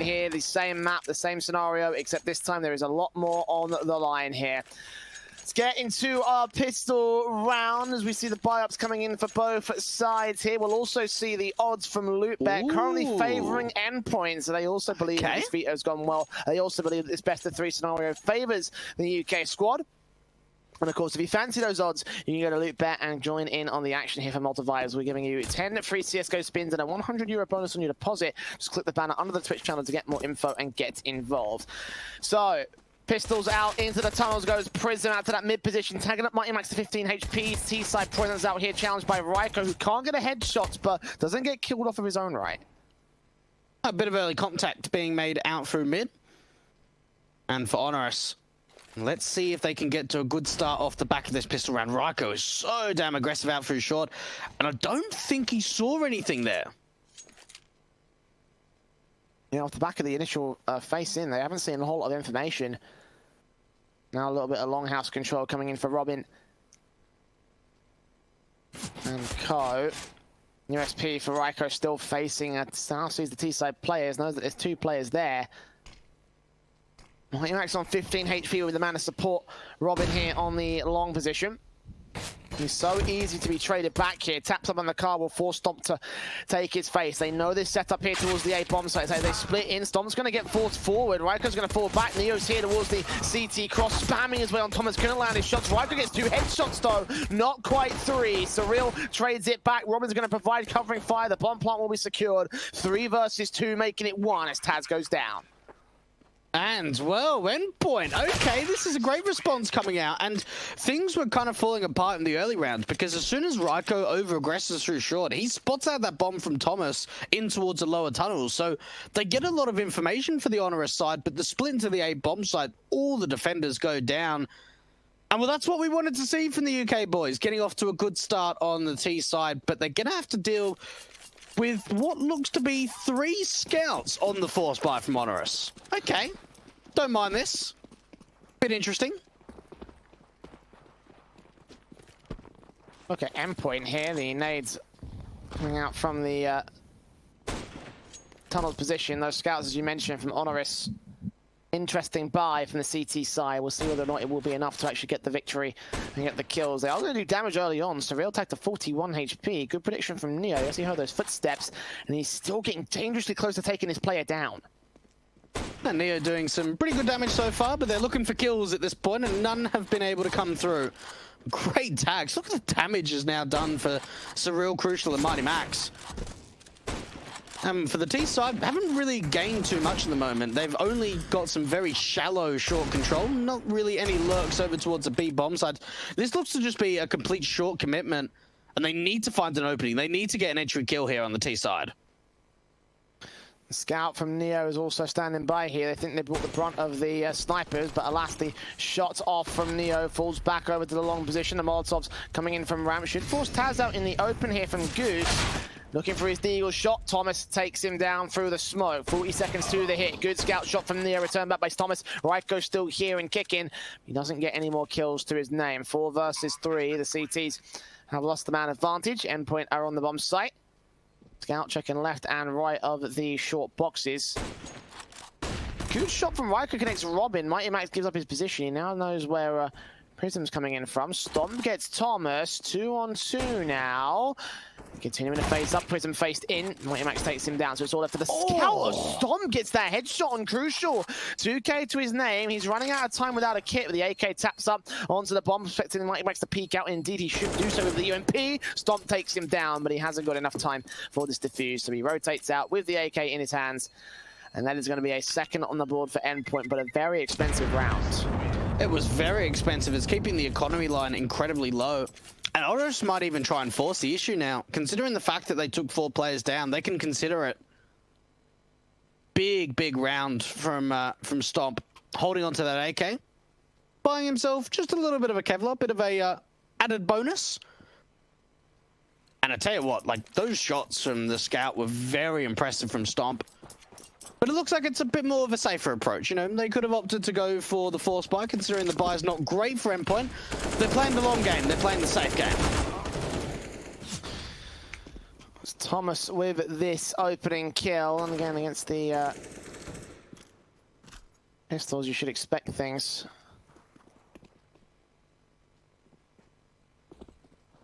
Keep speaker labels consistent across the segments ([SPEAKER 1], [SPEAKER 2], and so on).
[SPEAKER 1] situation here. The same map, the same scenario, except this time there is a lot more on the line here. Let's get into our pistol round as we see the buy-ups coming in for both sides here. We'll also see the odds from Lootbet currently favouring Endpoint, so they also believe that this veto's gone well. They also believe that this best of 3 scenario favours the UK squad. And of course, if you fancy those odds, you can go to Lootbet and join in on the action here for Malta Vibes. We're giving you 10 free CSGO spins and a €100 bonus on your deposit. Just click the banner under the Twitch channel to get more info and get involved. So, pistols out into the tunnels goes Prism out to that mid position, tagging up Mighty Max to 15 HP. T-side presence out here, challenged by Ryko, who can't get a headshot, but doesn't get killed off of his own right.
[SPEAKER 2] A bit of early contact being made out through mid. And for HONORIS, let's see if they can get to a good start off the back of this pistol round. Ryko is so damn aggressive out through short, and I don't think he saw anything there.
[SPEAKER 1] Yeah, off the back of the initial face in, they haven't seen a whole lot of information. Now a little bit of longhouse control coming in for Robin. And Co. USP for Ryko still facing at South, sees the T-side players, knows that there's 2 players there. Mighty Max on 15 HP with the man to support Robin here on the long position. He's so easy to be traded back here. Taps up on the car, will force Stomp to take his face. They know this setup here towards the A bomb site. So they split in. Stomp's going to get forced forward. Ryko's going to fall back. Neo's here towards the CT cross, spamming his way on Thomas. Couldn't land his shots. Ryko gets 2 headshots though, not quite 3. Surreal trades it back. Robin's going to provide covering fire. The bomb plant will be secured. 3 versus 2, making it 1 as Taz goes down.
[SPEAKER 2] And, well, Endpoint. Okay, this is a great response coming out. And things were kind of falling apart in the early rounds because as soon as Ryko over-aggresses through short, he spots out that bomb from Thomas in towards the lower tunnels. So they get a lot of information for the HONORIS side, but the split into the A bomb site, all the defenders go down. And, well, that's what we wanted to see from the UK boys, getting off to a good start on the T side. But they're going to have to deal with what looks to be 3 scouts on the force buy from HONORIS. Okay, don't mind this. Bit interesting.
[SPEAKER 1] Look at Endpoint here. The nades coming out from the tunnel position. Those scouts, as you mentioned, from HONORIS. Interesting buy from the CT side. We'll see whether or not it will be enough to actually get the victory and get the kills. They are going to do damage early on. Surreal tag to 41 HP. Good prediction from Neo. As he heard those footsteps, and he's still getting dangerously close to taking his player down.
[SPEAKER 2] And Neo doing some pretty good damage so far, but they're looking for kills at this point, and none have been able to come through. Great tags. Look at the damage is now done for Surreal, Crucial, and Mighty Max. For the T side, haven't really gained too much at the moment. They've only got some very shallow short control, not really any lurks over towards the B bomb side. This looks to just be a complete short commitment, and they need to find an opening. They need to get an entry kill here on the T side.
[SPEAKER 1] The scout from Neo is also standing by here. They think they brought the brunt of the snipers, but alas, the shot off from Neo falls back over to the long position. The Molotovs coming in from ramp should force Taz out in the open here from Goose. Looking for his deagle shot. Thomas takes him down through the smoke. 40 seconds to the hit. Good scout shot from Neo. Returned back by Thomas. Ryko still here and kicking. He doesn't get any more kills to his name. 4 versus 3. The CTs have lost the man advantage. Endpoint are on the bomb site. Scout checking left and right of the short boxes. Good shot from Ryko connects Robin. Mighty Max gives up his position. He now knows where Prism's coming in from. Stomp gets Thomas. 2 on 2 now. Continuing to face up, Prism faced in. Mighty Max takes him down, so it's all left for the scout. Stomp gets that headshot on Crucial. 2K to his name. He's running out of time without a kit, but the AK taps up onto the bomb, expecting Mighty Max to peek out. Indeed, he should do so with the UMP. Stomp takes him down, but he hasn't got enough time for this defuse, so he rotates out with the AK in his hands. And that is going to be a second on the board for Endpoint, but a very expensive round.
[SPEAKER 2] It was very expensive. It's keeping the economy line incredibly low. And HONORIS might even try and force the issue now. Considering the fact that they took 4 players down, they can consider it. Big round from Stomp. Holding onto that AK. Buying himself just a little bit of a Kevlar, bit of a added bonus. And I tell you what, like, those shots from the scout were very impressive from Stomp. But it looks like it's a bit more of a safer approach. You know, they could have opted to go for the force buy, considering the buy is not great for Endpoint. They're playing the long game. They're playing the safe game.
[SPEAKER 1] It's Thomas with this opening kill, and again against the Pistols, you should expect things.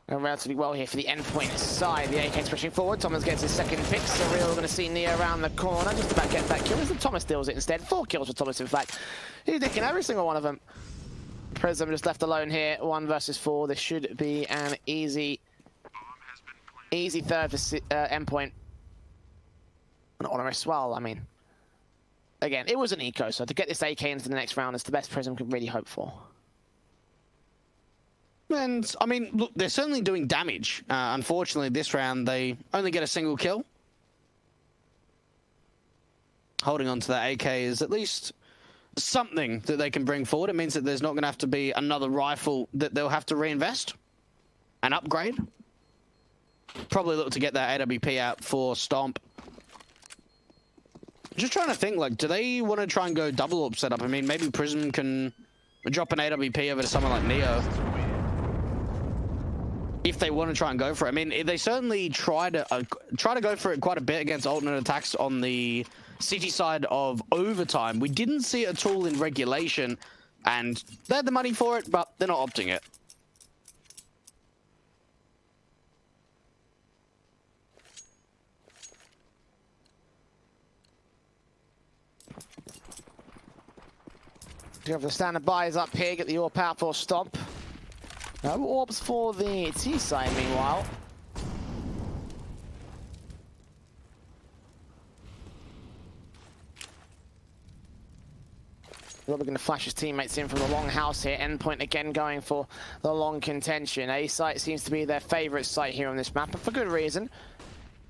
[SPEAKER 1] Going relatively well here for the Endpoint side. The AK's pushing forward. Thomas gets his second pick. Surreal going to see Neo around the corner. Just about get that kill. As Thomas steals it instead. 4 kills for Thomas, in fact. He's dicking every single one of them. Prism just left alone here. 1 versus 4. This should be an easy third for Endpoint. And HONORIS, well, I mean, again, it was an eco, so to get this AK into the next round is the best Prism could really hope for.
[SPEAKER 2] And, I mean, look, they're certainly doing damage. Unfortunately, this round, they only get a single kill. Holding on to that AK is at least something that they can bring forward. It means that there's not going to have to be another rifle that they'll have to reinvest and upgrade. Probably look to get that AWP out for Stomp. Just trying to think, like, do they want to try and go double AWP setup? I mean, maybe Prism can drop an AWP over to someone like Neo. If they want to try and go for it. I mean, they certainly try to go for it quite a bit against alternate attacks on the city side of overtime. We didn't see it at all in regulation, and they had the money for it, but they're not opting it.
[SPEAKER 1] You have the standard buys up here, get the AWP out for Stomp. No orbs for the T side, meanwhile. Robert going to flash his teammates in from the long house here. Endpoint again going for the long contention. A site seems to be their favourite site here on this map, but for good reason.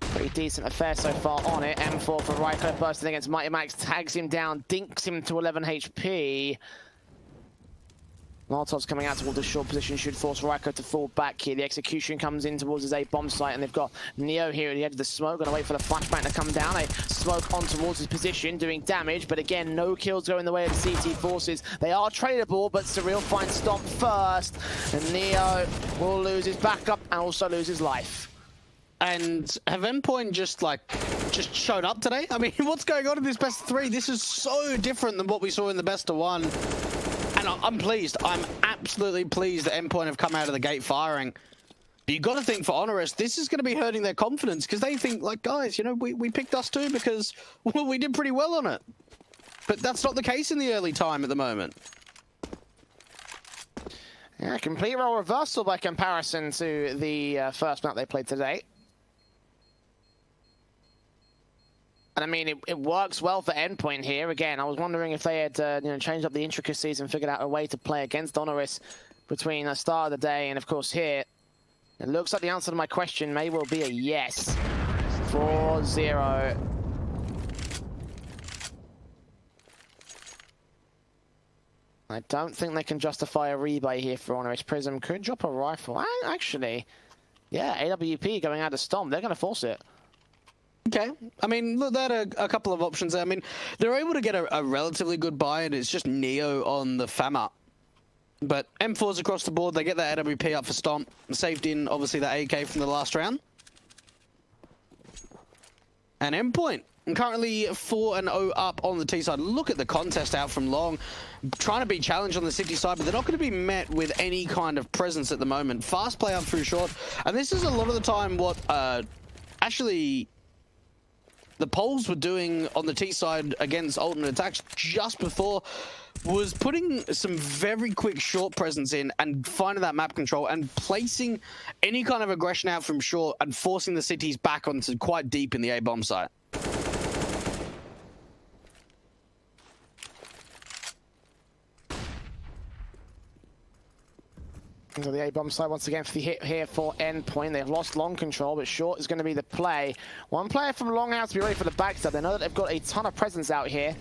[SPEAKER 1] Pretty decent affair so far on it. M4 for Ryko bursting against Mighty Max, tags him down, dinks him to 11 HP. Molotov's coming out towards the short position, should force Ryko to fall back here. The execution comes in towards his A bomb site, and they've got Neo here at the edge of the smoke. Gonna wait for the flashbang to come down. A smoke on towards his position, doing damage, but again, no kills go in the way of the CT forces. They are tradable, but Surreal finds Stomp first, and Neo will lose his backup and also lose his life.
[SPEAKER 2] And have Endpoint just showed up today? I mean, what's going on in this best of 3? This is so different than what we saw in the best of 1. And I'm pleased. I'm absolutely pleased that Endpoint have come out of the gate firing. But you got to think for HONORIS, this is going to be hurting their confidence because they think, like, guys, you know, we picked us too because we did pretty well on it. But that's not the case in the early time at the moment.
[SPEAKER 1] Yeah, complete role reversal by comparison to the first map they played today. And I mean, it works well for Endpoint here. Again, I was wondering if they had changed up the intricacies and figured out a way to play against HONORIS between the start of the day and, of course, here. It looks like the answer to my question may well be a yes. 4-0. I don't think they can justify a rebuy here for HONORIS. Prism could drop a rifle. Actually, yeah, AWP going out to Stomp. They're going to force it.
[SPEAKER 2] Okay. I mean, look, they had a couple of options there. I mean, they're able to get a relatively good buy, and it's just Neo on the FAMA. But M4's across the board. They get that AWP up for Stomp. Saved in, obviously, that AK from the last round. And Endpoint. And currently 4-0 up on the T side. Look at the contest out from long. Trying to be challenged on the city side, but they're not going to be met with any kind of presence at the moment. Fast play up through short. And this is a lot of the time what actually the Poles were doing on the T side against alternate attacks just before, was putting some very quick short presence in and finding that map control and placing any kind of aggression out from short and forcing the cities back onto quite deep in the A bomb site.
[SPEAKER 1] So the A-bomb side once again for the hit here for Endpoint. They've lost long control, but short is going to be the play. One player from long has to be ready for the backstab. They know that they've got a ton of presence out here.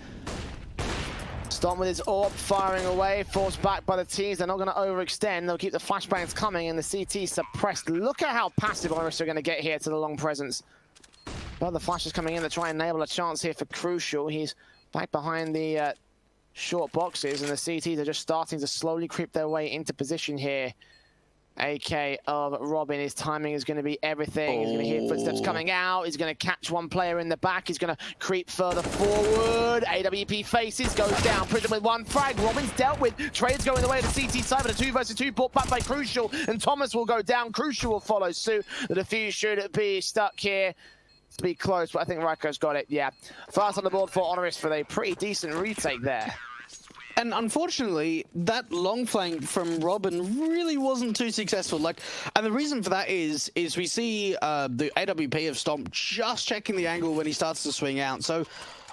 [SPEAKER 1] Stomp with his AWP firing away, forced back by the T's. They're not going to overextend. They'll keep the flashbangs coming and the CT suppressed. Look at how passive HONORIS are going to get here to the long presence. But the flash is coming in to try and enable a chance here for Crucial. He's back behind the short boxes, and the CTs are just starting to slowly creep their way into position here. AK of Robin, his timing is going to be everything. He's going to hear footsteps coming out. He's going to catch one player in the back. He's going to creep further forward. AWP faces, goes down. Prism with one frag. Robin's dealt with. Trade's going the way to CT side, but a 2 versus 2 brought back by Crucial, and Thomas will go down. Crucial will follow suit. The defuse should be stuck here. To be close, but I think Raiko's got it. Yeah. Fast on the board for HONORIS for a pretty decent retake there.
[SPEAKER 2] And unfortunately, that long flank from Robin really wasn't too successful. And the reason for that is we see the AWP of Stomp just checking the angle when he starts to swing out. So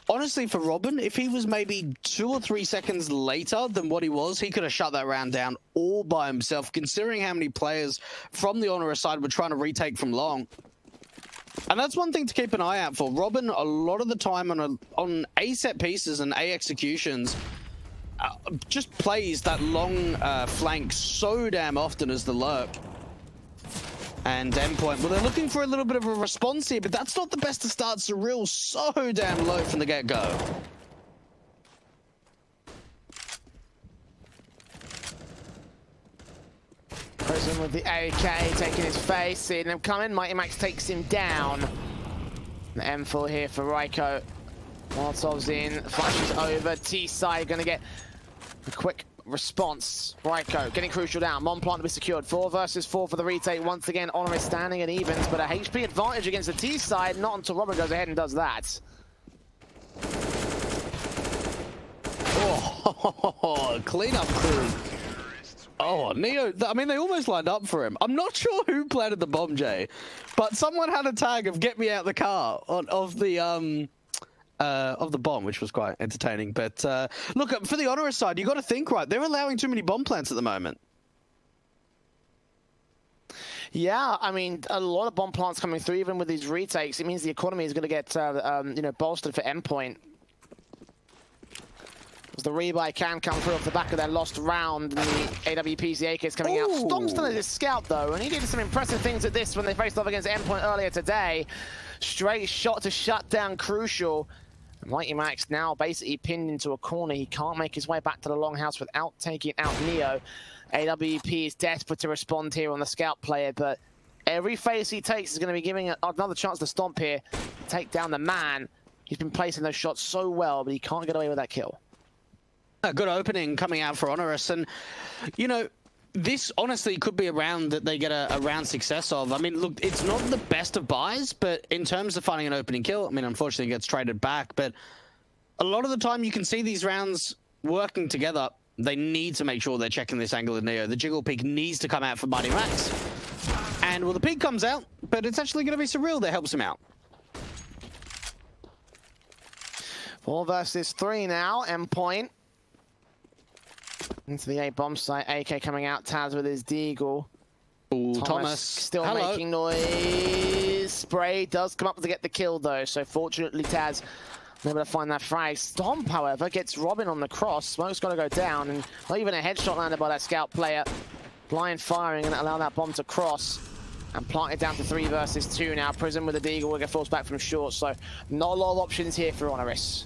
[SPEAKER 2] honestly, for Robin, if he was maybe 2 or 3 seconds later than what he was, he could have shut that round down all by himself, considering how many players from the HONORIS side were trying to retake from long. And that's one thing to keep an eye out for. Robin, a lot of the time on A set pieces and A executions, just plays that long flank so damn often as the lurk. And Endpoint, well, they're looking for a little bit of a response here, but that's not the best to start. Surreal so damn low from the get-go.
[SPEAKER 1] Prism with the AK taking his face, seeing him coming. Mighty Max takes him down. The M4 here for Raiko. Molotov's in, flashes over. T-side gonna get a quick response. Raiko getting Crucial down. Mon plant to be secured. 4 versus 4 for the retake. Once again, HONORIS standing at evens, but a HP advantage against the T-side. Not until Robin goes ahead and does that.
[SPEAKER 2] Oh, clean-up crew. Oh, Neo, I mean, they almost lined up for him. I'm not sure who planted the bomb, Jay, but someone had a tag of "Get me out the car" of the bomb, which was quite entertaining. But look, for the HONORIS side, you got to think, right? They're allowing too many bomb plants at the moment.
[SPEAKER 1] Yeah, I mean, a lot of bomb plants coming through, even with these retakes. It means the economy is going to get bolstered for Endpoint. The rebuy can come through off the back of their lost round, and the AWP's the AK's coming out. Stomp's done his scout though, and he did some impressive things at this when they faced off against Endpoint earlier today. Straight shot to shut down Crucial. Mighty Max now basically pinned into a corner. He can't make his way back to the longhouse without taking out Neo. AWP is desperate to respond here on the scout player, but every face he takes is going to be giving another chance to Stomp here, take down the man. He's been placing those shots so well, but he can't get away with that kill.
[SPEAKER 2] A good opening coming out for HONORIS, and you know, this honestly could be a round that they get a round success of. I mean, look, it's not the best of buys, but in terms of finding an opening kill, I mean, unfortunately it gets traded back, but a lot of the time you can see these rounds working together. They need to make sure they're checking this angle of Neo. The jiggle peek needs to come out for Mighty Max. And well, the peek comes out, but it's actually going to be Surreal that helps him out.
[SPEAKER 1] 4 versus 3 now, Endpoint. Into the A bomb site, AK coming out, Taz with his deagle.
[SPEAKER 2] Ooh, Thomas
[SPEAKER 1] still making noise. Spray does come up to get the kill though, so fortunately Taz able to find that frag. Stomp, however, gets Robin on the cross. Smoke's got to go down, and not even a headshot landed by that scout player. Blind firing and allow that bomb to cross. And plant it down to 3 versus 2 now. Prism with the deagle will get forced back from short, so not a lot of options here for HONORIS.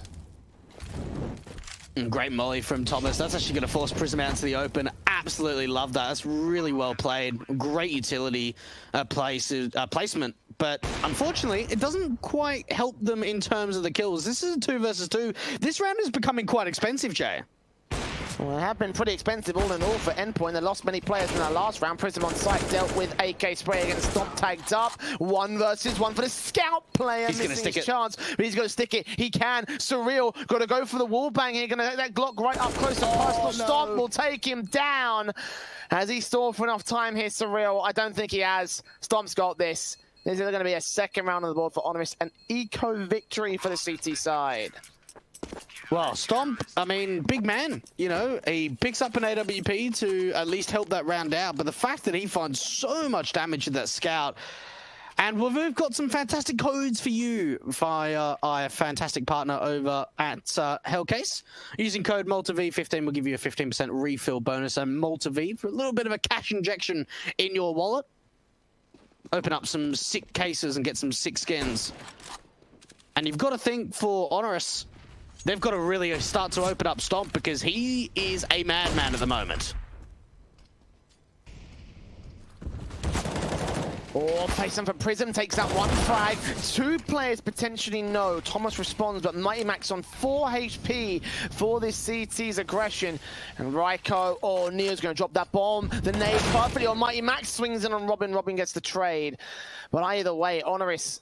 [SPEAKER 2] Great molly from Thomas. That's actually going to force Prism out into the open. Absolutely love that. That's really well played. Great utility placement. But unfortunately, it doesn't quite help them in terms of the kills. This is a 2 versus 2. This round is becoming quite expensive, Jay.
[SPEAKER 1] Well, it have been pretty expensive all in all for Endpoint. They lost many players in that last round. Prism on site dealt with AK spray against Stomp, tagged up. 1 versus 1 for the scout player.
[SPEAKER 2] He's going to stick
[SPEAKER 1] his
[SPEAKER 2] it.
[SPEAKER 1] chance, but he's going to stick it. He can. Surreal got to go for the wall bang here. Going to that Glock right up close to personal. Stomp will take him down. Has he stalled for enough time here, Surreal? I don't think he has. Stomp's got this. This is going to be a second round on the board for HONORIS. An eco victory for the CT side.
[SPEAKER 2] Well, Stomp, I mean, big man, you know, he picks up an AWP to at least help that round out, but the fact that he finds so much damage in that scout, and we've got some fantastic codes for you via our fantastic partner over at Hellcase. Using code MaltaV15 will give you a 15% refill bonus, and MaltaV for a little bit of a cash injection in your wallet. Open up some sick cases and get some sick skins. And you've got to think for HONORIS, they've got to really start to open up Stomp because he is a madman at the moment.
[SPEAKER 1] Oh, facing for Prism, takes that one frag. 2 players potentially no. Thomas responds, but Mighty Max on 4 HP for this CT's aggression. And Raiko, oh, Neo's going to drop that bomb. The nade perfectly on Mighty Max, swings in on Robin. Robin gets the trade. But either way, HONORIS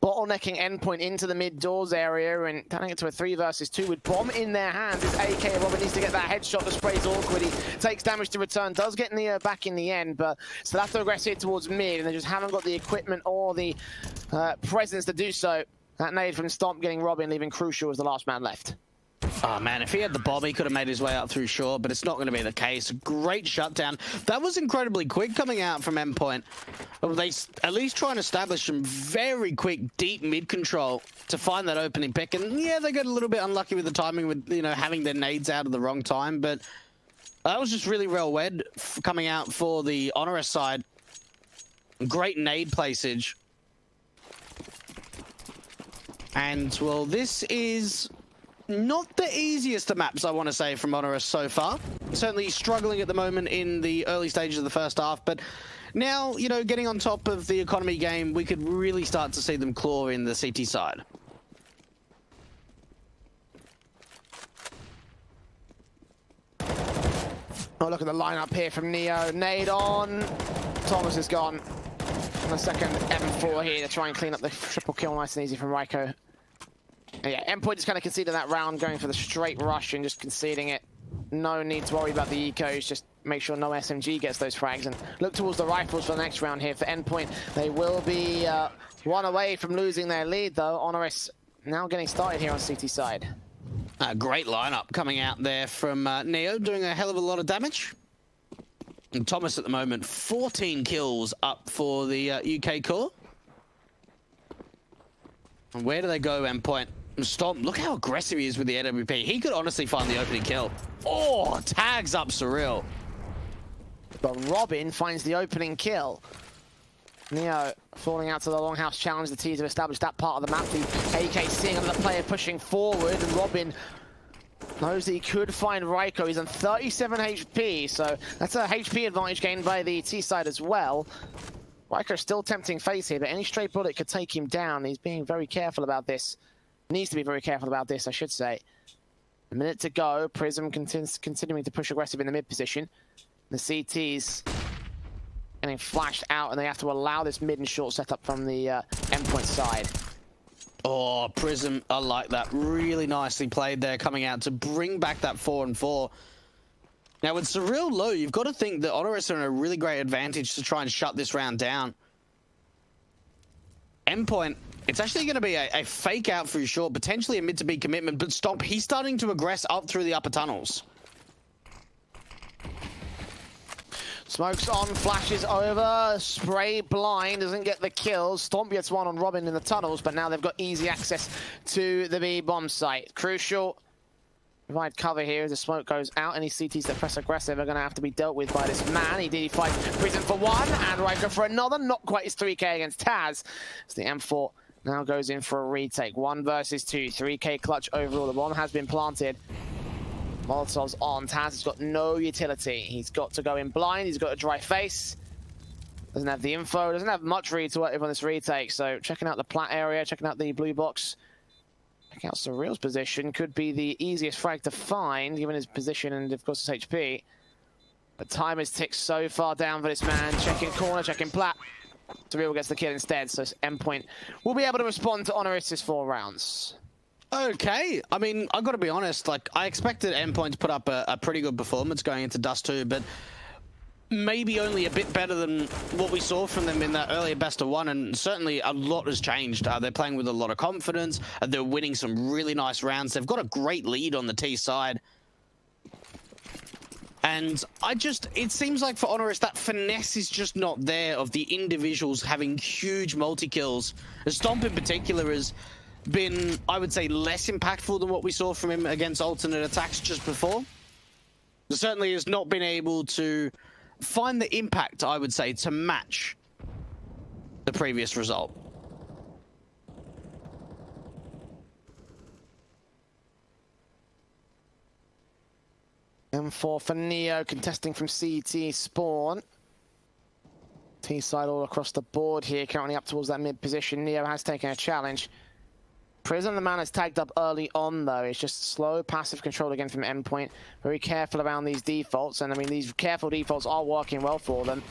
[SPEAKER 1] bottlenecking Endpoint into the mid doors area and turning it to a 3 versus 2 with bomb in their hands. It's AK. Robin needs to get that headshot. The spray's awkward. He takes damage to return. Does get Neo back in the end, but still have to aggress here towards mid, and they just haven't got the equipment or the presence to do so. That nade from Stomp getting Robin, leaving Crucial as the last man left.
[SPEAKER 2] Oh man, if he had the bomb, he could have made his way up through short, but it's not going to be the case. Great shutdown. That was incredibly quick coming out from Endpoint. They at least try and establish some very quick, deep mid control to find that opening pick. And yeah, they got a little bit unlucky with the timing with, you know, having their nades out at the wrong time, but that was just really well read coming out for the HONORIS side. Great nade placage. And, well, this is not the easiest of maps, I want to say, from HONORIS so far. Certainly struggling at the moment in the early stages of the first half, but now, you know, getting on top of the economy game, we could really start to see them claw in the CT side.
[SPEAKER 1] Oh, look at the lineup here from Neo. Nade on. Thomas is gone. And a second M4 here to try and clean up the triple kill nice and easy from Raiko. And yeah, Endpoint just kind of conceded that round, going for the straight rush and just conceding it. No need to worry about the ecos, just make sure no SMG gets those frags and look towards the rifles for the next round here for Endpoint. They will be one away from losing their lead though. HONORIS now getting started here on CT side.
[SPEAKER 2] A great lineup coming out there from Neo, doing a hell of a lot of damage. And Thomas at the moment, 14 kills up for the UK core. And where do they go, Endpoint? Stomp, look how aggressive he is with the AWP. He could honestly find the opening kill. Oh, tags up Surreal.
[SPEAKER 1] But Robin finds the opening kill. Neo falling out to the Longhouse challenge. The T's have established that part of the map. The AK seeing another player pushing forward, and Robin knows that he could find Raiko. He's on 37 HP, so that's a HP advantage gained by the T side as well. Raiko's still tempting face here, but any stray bullet could take him down. He's being very careful about this. Needs to be very careful about this, I should say. A minute to go. Prism continuing to push aggressive in the mid position. The CT's getting flashed out, and they have to allow this mid and short setup from the Endpoint side.
[SPEAKER 2] Oh, Prism, I like that. Really nicely played there, coming out to bring back that 4-on-4. Now, with Surreal low, you've got to think that HONORIS are in a really great advantage to try and shut this round down. Endpoint, it's actually going to be a fake out through short, potentially a mid-to-B commitment, but Stomp, he's starting to aggress up through the upper tunnels.
[SPEAKER 1] Smokes on, flashes over, spray blind, doesn't get the kills. Stomp gets one on Robin in the tunnels, but now they've got easy access to the B bomb site. Crucial. Provide cover here as the smoke goes out. Any CTs that press aggressive are going to have to be dealt with by this man. He DD5 Prison for one, and Raiko for another. Not quite his 3K against Taz. As the M4 now goes in for a retake. 1 versus 2. 3K clutch overall. The bomb has been planted. Molotov's on. Taz has got no utility. He's got to go in blind. He's got a dry face. Doesn't have the info. Doesn't have much read to work with on this retake. So checking out the plat area, checking out the blue box. Checking out Surreal's position. Could be the easiest frag to find, given his position and, of course, his HP. But time has ticked so far down for this man. Checking corner, checking plat. Surreal gets the kill instead. So Endpoint will be able to respond to HONORIS' 4 rounds.
[SPEAKER 2] Okay, I mean, I've got to be honest, like, I expected Endpoint to put up a pretty good performance going into Dust 2, but maybe only a bit better than what we saw from them in that earlier best of 1, and certainly a lot has changed. They're playing with a lot of confidence, they're winning some really nice rounds, they've got a great lead on the T side. And it seems like for HONORIS, that finesse is just not there of the individuals having huge multi-kills. Stomp in particular has been, I would say, less impactful than what we saw from him against alternate attacks just before. Certainly has not been able to find the impact, I would say, to match the previous result.
[SPEAKER 1] M4 for Neo, contesting from CT spawn. T-side all across the board here, currently up towards that mid position. Neo has taken a challenge. Prism, the man that's tagged up early on, though. It's just slow, passive control again from Endpoint. Very careful around these defaults, and I mean, these careful defaults are working well for them.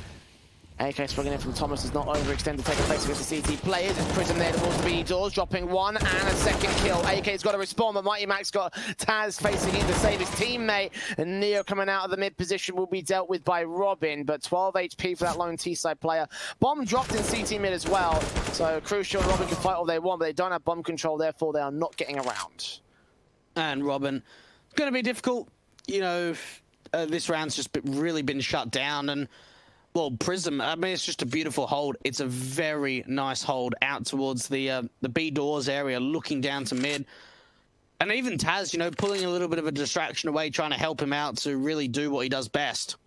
[SPEAKER 1] AK swinging in from Thomas does not overextend to take a place against the CT players. It's Prism there towards B doors, dropping one and a second kill. AK's got to respond, but Mighty Max got Taz facing in to save his teammate. And Neo coming out of the mid position will be dealt with by Robin, but 12 HP for that lone T-side player. Bomb dropped in CT mid as well, so Crucial and Robin can fight all they want, but they don't have bomb control, therefore they are not getting around.
[SPEAKER 2] And Robin, going to be difficult. You know, this round's just really been shut down, and well, Prism, I mean, it's just a beautiful hold. It's a very nice hold out towards the B doors area, looking down to mid. And even Taz, you know, pulling a little bit of a distraction away, trying to help him out to really do what he does best.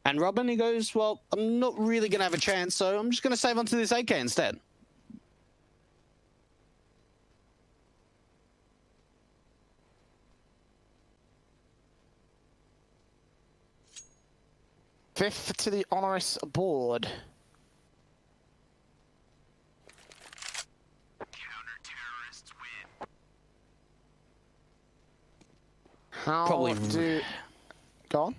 [SPEAKER 2] And Robin, he goes, well, I'm not really going to have a chance, so I'm just going to save onto this AK instead.
[SPEAKER 1] Fifth to the HONORIS board.
[SPEAKER 3] Counter-terrorists win.
[SPEAKER 1] How
[SPEAKER 2] Probably
[SPEAKER 1] do... Go on.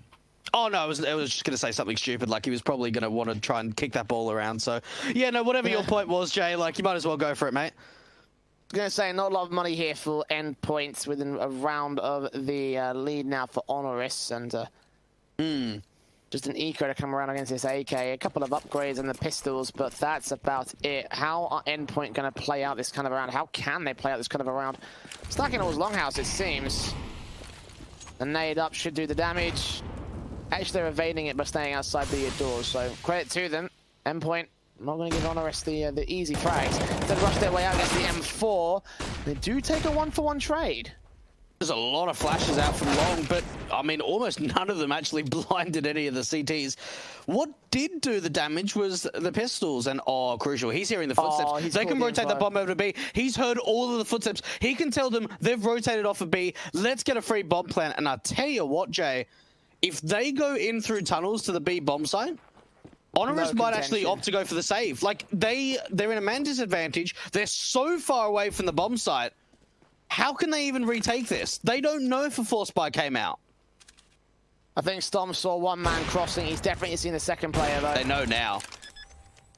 [SPEAKER 2] Oh, no, I was just going to say something stupid, like he was probably going to want to try and kick that ball around. So, yeah, no, whatever your point was, Jay, like, you might as well go for it, mate.
[SPEAKER 1] I was going to say, not a lot of money here for Endpoints within a round of the lead now for HONORIS, and just an eco to come around against this AK. A couple of upgrades on the pistols, but that's about it. How are Endpoint going to play out this kind of a round? How can they play out this kind of a round? Stacking all's Longhouse, it seems. The nade up should do the damage. Actually, they're evading it by staying outside the doors, so credit to them. Endpoint, not going to give HONORIS the easy frags. Instead rush their way out against the M4. They do take a one-for-one trade.
[SPEAKER 2] There's a lot of flashes out from long, but, I mean, almost none of them actually blinded any of the CTs. What did do the damage was the pistols, and, oh, Crucial, he's hearing the footsteps. They can rotate that bomb over to B. He's heard all of the footsteps. He can tell them they've rotated off of B. Let's get a free bomb plant, and I'll tell you what, Jay, if they go in through tunnels to the B bomb site, HONORIS might actually opt to go for the save. Like, they're in a man disadvantage. They're so far away from the bomb site. How can they even retake this? They don't know if a force buy came out.
[SPEAKER 1] I think Storm saw one man crossing. He's definitely seen the second player, though.
[SPEAKER 2] They know now.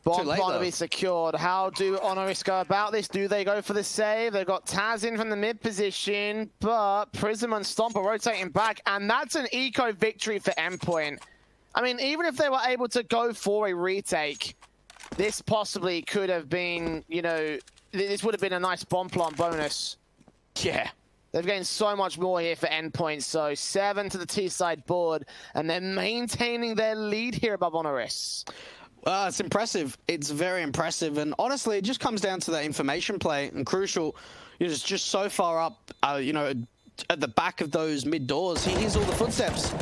[SPEAKER 1] Bomb plot to be secured. How do HONORIS go about this? Do they go for the save? They've got Taz in from the mid position, but Prism and Stomp are rotating back, and that's an eco victory for Endpoint. I mean, even if they were able to go for a retake, this possibly could have been, you know, this would have been a nice bomb plant bonus.
[SPEAKER 2] Yeah.
[SPEAKER 1] They've gained so much more here for Endpoint, so 7 to the T-side board, and they're maintaining their lead here above HONORIS.
[SPEAKER 2] It's impressive. It's very impressive, and honestly, it just comes down to that information play, and Crucial is just so far up, you know, at the back of those mid doors. He hears all the footsteps.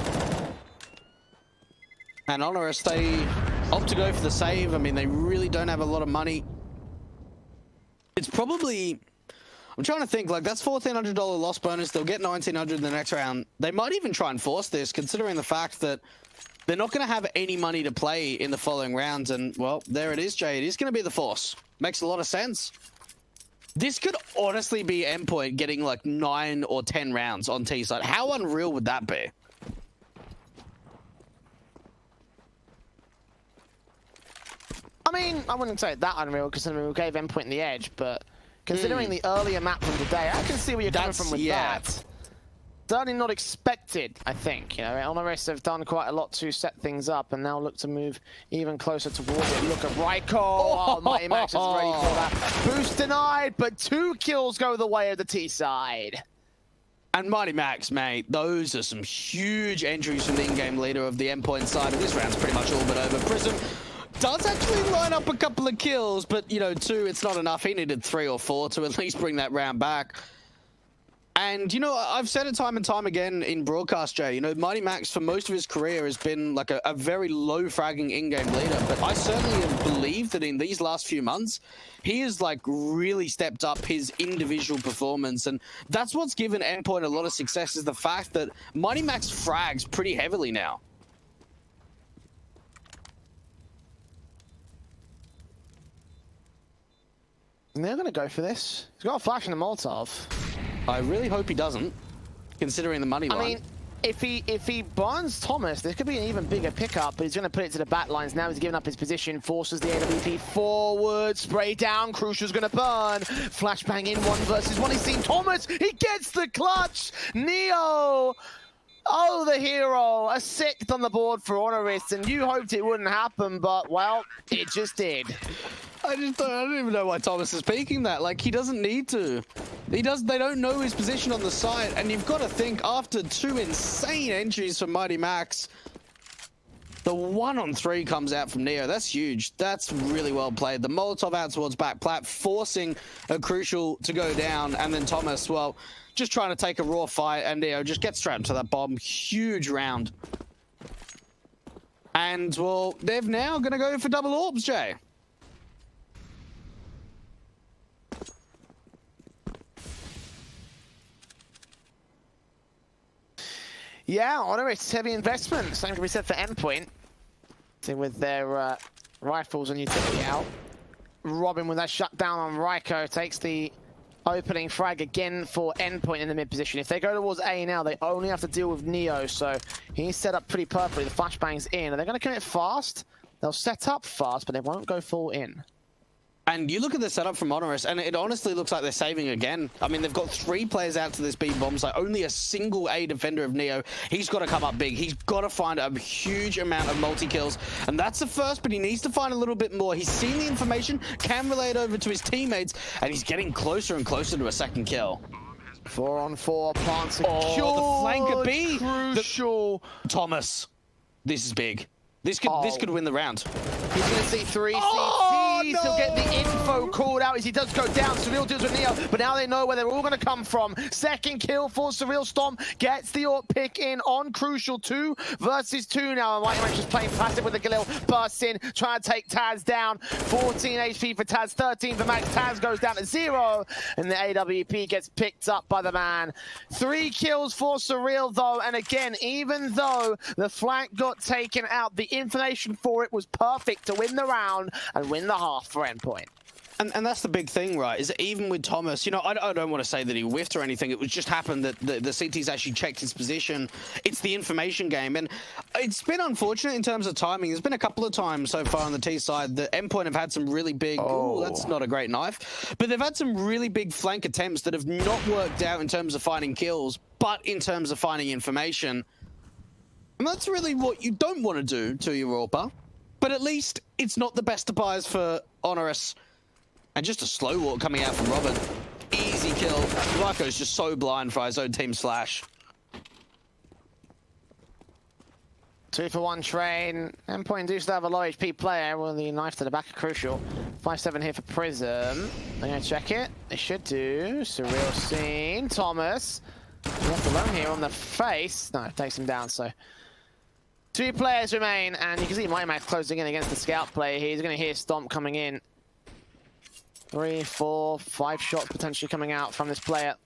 [SPEAKER 2] And HONORIS, they opt to go for the save. I mean, they really don't have a lot of money. It's probably... I'm trying to think, like, that's $1,400 loss bonus. They'll get $1,900 in the next round. They might even try and force this, considering the fact that they're not going to have any money to play in the following rounds. And, well, there it is, Jay. It is going to be the force. Makes a lot of sense. This could honestly be Endpoint getting, like, 9 or 10 rounds on T-side. How unreal would that be?
[SPEAKER 1] I mean, I wouldn't say it that unreal, because we gave Endpoint the edge, but... considering the earlier map from today, I can see where you're coming from with that. Certainly not expected, I think. You know, HONORIS have done quite a lot to set things up, and now look to move even closer towards it. Look at Ryko. Oh, Mighty Max is ready for that. Boost denied, but 2 kills go the way of the T-side.
[SPEAKER 2] And Mighty Max, mate, those are some huge entries from the in-game leader of the Endpoint side, and this round's pretty much all but over. Prism does actually line up a couple of kills, but, you know, 2, it's not enough. He needed 3 or 4 to at least bring that round back. And, you know, I've said it time and time again in broadcast, Jay, you know, Mighty Max for most of his career has been like a very low fragging in-game leader, but I certainly believe that in these last few months, he has like really stepped up his individual performance, and that's what's given Endpoint a lot of success, is the fact that Mighty Max frags pretty heavily now.
[SPEAKER 1] And they're going to go for this. He's got a flash and a Molotov.
[SPEAKER 2] I really hope he doesn't, considering the money line.
[SPEAKER 1] I mean, if he burns Thomas, this could be an even bigger pickup, but he's going to put it to the back lines. Now he's giving up his position, forces the AWP forward, spray down, Crucial's going to burn. Flashbang in 1 versus 1. He's seen Thomas, he gets the clutch! Neo! Oh, the hero! A 6th on the board for HONORIS, and you hoped it wouldn't happen, but, well, it just did.
[SPEAKER 2] I don't even know why Thomas is peeking that. Like, he doesn't need to. They don't know his position on the site, and you've got to think, after 2 insane entries from Mighty Max, the 1-on-3 comes out from Neo. That's huge. That's really well played. The Molotov out towards back plat, forcing a Crucial to go down, and then Thomas, well, just trying to take a raw fight, and Neo just gets straight into that bomb. Huge round. And, well, they're now going to go for double orbs, Jay.
[SPEAKER 1] Yeah, HONORIS, heavy investment. Same can be said for Endpoint. See, with their rifles and utility out. Robin with that shutdown on Ryko takes the opening frag again for Endpoint in the mid position. If they go towards A now, they only have to deal with Neo, so he's set up pretty perfectly. The flashbang's in. Are they going to commit fast? They'll set up fast, but they won't go full in.
[SPEAKER 2] And you look at the setup from HONORIS, and it honestly looks like they're saving again. I mean, they've got 3 players out to this B bomb site, only a single A defender of Neo. He's got to come up big. He's got to find a huge amount of multi-kills. And that's the first, but he needs to find a little bit more. He's seen the information, can relay it over to his teammates, and he's getting closer and closer to a 2nd kill.
[SPEAKER 1] 4-on-4, plant secured.
[SPEAKER 2] Oh, the flanker B.
[SPEAKER 1] Crucial.
[SPEAKER 2] Thomas, this is big. This could win the round.
[SPEAKER 1] He's going to see 3 CTs. No! He'll get the info called out as he does go down. Surreal deals with Neo, but now they know where they're all going to come from. 2nd kill for Surreal. Stomp gets the AWP pick in on Crucial. 2 versus 2 now. And Mighty Max just playing passive with the Galil. Bursts in, trying to take Taz down. 14 HP for Taz, 13 for Max. Taz goes down to 0, and the AWP gets picked up by the man. 3 kills for Surreal, though. And again, even though the flank got taken out, the information for it was perfect to win the round and win the half for Endpoint.
[SPEAKER 2] And that's the big thing, right? Is that even with Thomas, you know, I don't want to say that he whiffed or anything. It was just happened that the CT's actually checked his position. It's the information game. And it's been unfortunate in terms of timing. There's been a couple of times so far on the T side that Endpoint have had some really big... Oh, that's not a great knife. But they've had some really big flank attempts that have not worked out in terms of finding kills, but in terms of finding information. And that's really what you don't want to do to your AWPer. But at least it's not the best of buys for HONORIS. And just a slow walk coming out from Robin. Easy kill. Ryko's just so blind for his own team slash.
[SPEAKER 1] 2 for 1 train. Endpoint do still have a low HP player with the knife to the back of Crucial. 5-7 here for Prism. They're going to check it. They should do. Surreal scene. Thomas. Left alone here on the face. No, takes him down, so... 2 players remain, and you can see Mighty Max closing in against the scout player here. He's going to hear Stomp coming in. 3, 4, 5 shots potentially coming out from this player.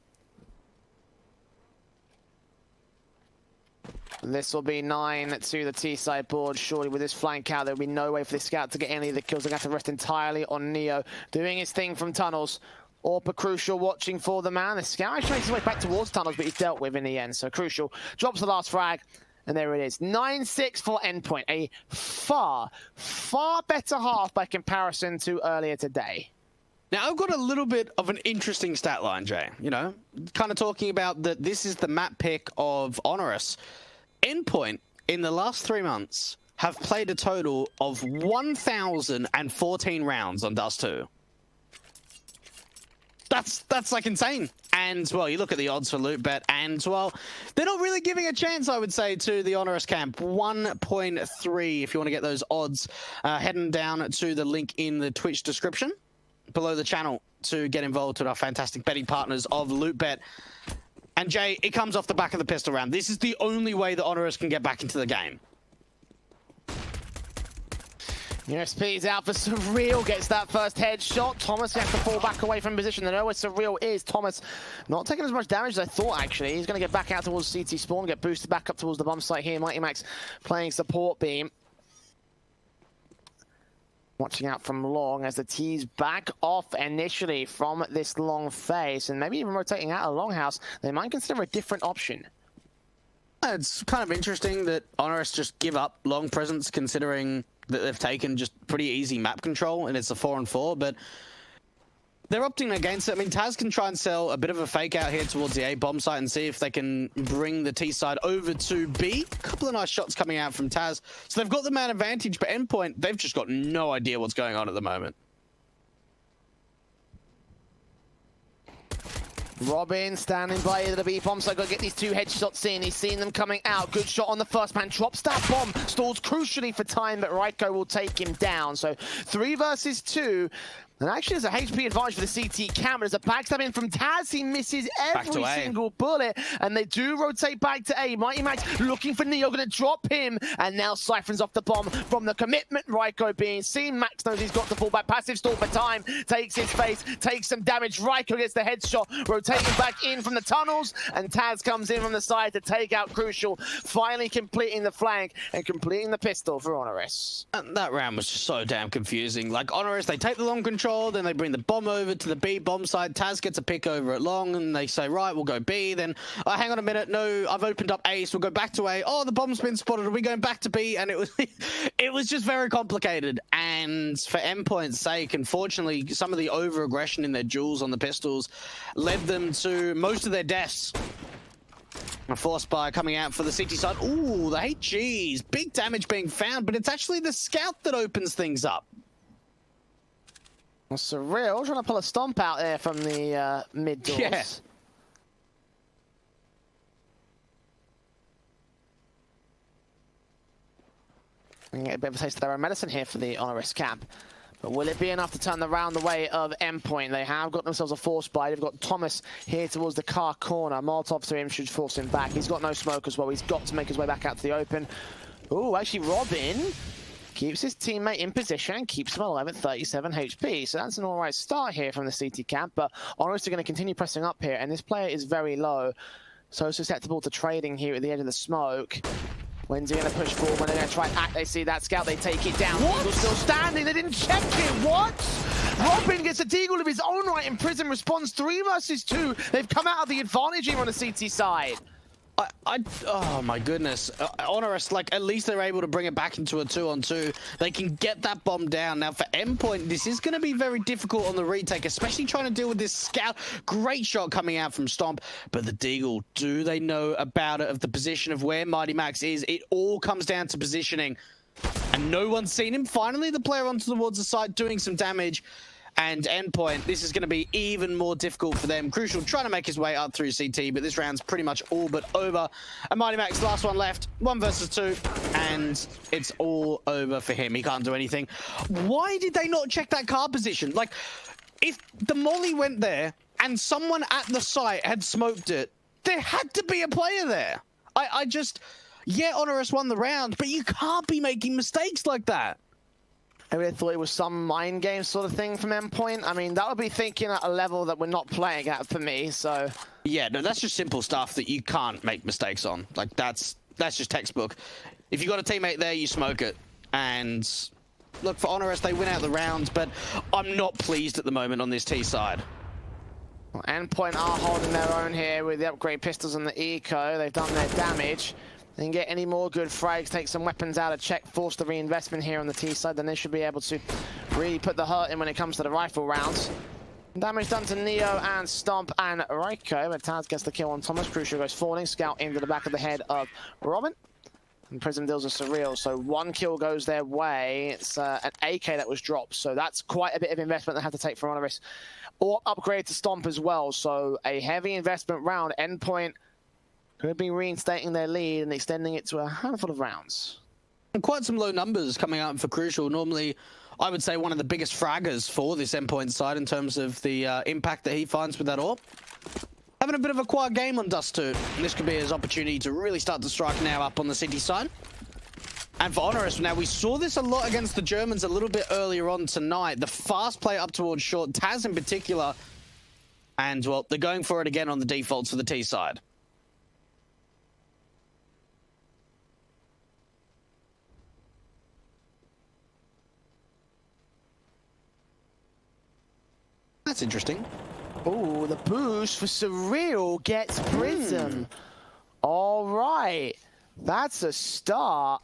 [SPEAKER 1] This will be 9 to the T-side board. Surely with this flank out, there'll be no way for this scout to get any of the kills. They're going to have to rest entirely on Neo. Doing his thing from tunnels. AWPer Crucial watching for the man. The scout actually makes his way back towards tunnels, but he's dealt with in the end. So Crucial drops the last frag. And there it is, 9-6 for Endpoint. A far, far better half by comparison to earlier today.
[SPEAKER 2] Now, I've got a little bit of an interesting stat line, Jay. You know, kind of talking about that this is the map pick of HONORIS. Endpoint, in the last 3 months, have played a total of 1,014 rounds on Dust 2. That's like insane. And, well, you look at the odds for LootBet, and, well, they're not really giving a chance, I would say, to the HONORIS camp. 1.3 if you want to get those odds. Heading down to the link in the Twitch description below the channel to get involved with our fantastic betting partners of LootBet. And, Jay, it comes off the back of the pistol round. This is the only way that HONORIS can get back into the game.
[SPEAKER 1] USP's out for Surreal, gets that first headshot. Thomas has to fall back away from position. They know where Surreal is. Thomas not taking as much damage as I thought, actually. He's going to get back out towards CT spawn, get boosted back up towards the bomb site here. Mighty Max playing support beam. Watching out from long as the T's back off initially from this long face, and maybe even rotating out of longhouse. They might consider a different option.
[SPEAKER 2] It's kind of interesting that HONORIS just give up long presence, considering that they've taken just pretty easy map control, and it's a 4-on-4, but they're opting against it. I mean, Taz can try and sell a bit of a fake out here towards the A bomb site and see if they can bring the T side over to B. A couple of nice shots coming out from Taz. So they've got the man advantage, but Endpoint, they've just got no idea what's going on at the moment.
[SPEAKER 1] Robin standing by the B bomb, so I've got to get these two headshots in. He's seen them coming out. Good shot on the first man. Drops that bomb. Stalls crucially for time, but Raiko will take him down. So 3 versus 2. And actually, there's a HP advantage for the CT camera. There's a backstab in from Taz. He misses every single bullet. And they do rotate back to A. Mighty Max looking for Neo, going to drop him. And now siphons off the bomb from the commitment. Raiko being seen. Max knows he's got to fall back. Passive stall for time. Takes his face. Takes some damage. Raiko gets the headshot. Rotating back in from the tunnels. And Taz comes in from the side to take out Crucial. Finally completing the flank and completing the pistol for HONORIS.
[SPEAKER 2] And that round was just so damn confusing. Like, HONORIS, they take the long control. Then they bring the bomb over to the B bomb side. Taz gets a pick over at long, and they say, right, we'll go B. Then, hang on a minute. No, I've opened up A, so we'll go back to A. Oh, the bomb's been spotted. Are we going back to B? And it was, it was just very complicated. And for Endpoint's sake, unfortunately, some of the over-aggression in their duels on the pistols led them to most of their deaths. A force buy coming out for the CT side. Ooh, the HGs. Big damage being found, but it's actually the scout that opens things up.
[SPEAKER 1] Well, Surreal trying to pull a stomp out there from the mid doors.
[SPEAKER 2] Yeah.
[SPEAKER 1] We can get a bit of a taste of their own medicine here for the HONORIS camp. But will it be enough to turn around the way of Endpoint? They have got themselves a force buy. They've got Thomas here towards the car corner. Molotov to him should force him back. He's got no smoke as well. He's got to make his way back out to the open. Ooh, actually Robin keeps his teammate in position, keeps him alive at 37 HP. So that's an all right start here from the CT camp, but HONORIS are going to continue pressing up here, and this player is very low, so susceptible to trading here at the edge of the smoke. When's he going to push forward? When they're going to try act, they see that scout, they take it down. Deagle's still standing, they didn't check it, what? Robin gets a Deagle of his own right in prison, responds 3 versus 2. They've come out of the advantage here on the CT side.
[SPEAKER 2] Oh my goodness. HONORIS, like, at least they're able to bring it back into a 2-on-2. They can get that bomb down. Now, for Endpoint, this is going to be very difficult on the retake, especially trying to deal with this scout. Great shot coming out from Stomp, but the Deagle, do they know about it, of the position of where Mighty Max is? It all comes down to positioning, and no one's seen him. Finally, the player onto towards the side doing some damage. And Endpoint, this is going to be even more difficult for them. Crucial trying to make his way up through CT, but this round's pretty much all but over. And Mighty Max, last one left, 1 versus 2, and it's all over for him. He can't do anything. Why did they not check that car position? Like, if the molly went there and someone at the site had smoked it, there had to be a player there. I just, yeah, HONORIS won the round, but you can't be making mistakes like that.
[SPEAKER 1] I really thought it was some mind game sort of thing from Endpoint. I mean, that would be thinking at a level that we're not playing at for me, so...
[SPEAKER 2] Yeah, no, that's just simple stuff that you can't make mistakes on. Like, that's just textbook. If you got a teammate there, you smoke it. And look, for HONORIS, they win out the round, but I'm not pleased at the moment on this T side.
[SPEAKER 1] Well, Endpoint are holding their own here with the upgrade pistols and the eco. They've done their damage. They can get any more good frags, take some weapons out of check, force the reinvestment here on the T side, then they should be able to really put the hurt in when it comes to the rifle rounds. Damage done to Neo and Stomp and Raiko, but Taz gets the kill on Thomas. Crucial goes falling, scout into the back of the head of Robin. And Prism deals are Surreal, so 1 kill goes their way. It's an AK that was dropped, so that's quite a bit of investment they have to take from HONORIS. Or upgrade to Stomp as well, so a heavy investment round. Endpoint could be reinstating their lead and extending it to a handful of rounds.
[SPEAKER 2] And quite some low numbers coming out for Crucial. Normally, I would say one of the biggest fraggers for this Endpoint side in terms of the impact that he finds with that AWP. Having a bit of a quiet game on Dust 2. This could be his opportunity to really start to strike now up on the city side. And for HONORIS, now we saw this a lot against the Germans a little bit earlier on tonight. The fast play up towards short, Taz in particular. And, well, they're going for it again on the defaults for the T side. That's interesting.
[SPEAKER 1] Oh, the boost for Surreal gets Prism. All right, that's a start.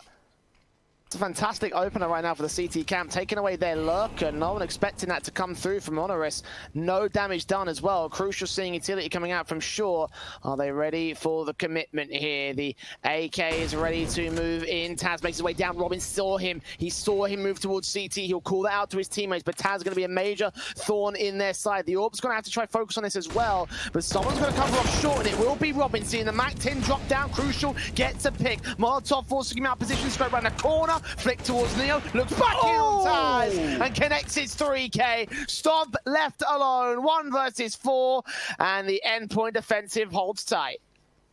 [SPEAKER 1] It's a fantastic opener right now for the CT camp, taking away their lurker. No one expecting that to come through from HONORIS. No damage done as well. Crucial seeing utility coming out from Shore. Are they ready for the commitment here? The AK is ready to move in. Taz makes his way down. Robin saw him. He saw him move towards CT. He'll call that out to his teammates, but Taz is going to be a major thorn in their side. The Orb's going to have to try focus on this as well, but someone's going to cover off Short, and it will be Robin. Seeing the MAC-10 drop down. Crucial gets a pick. Molotov forcing him out of position, straight around the corner. Flick towards Neo, looks back in on Taz and connects his 3K. Stomp left alone, 1 versus 4, and the Endpoint defensive holds tight.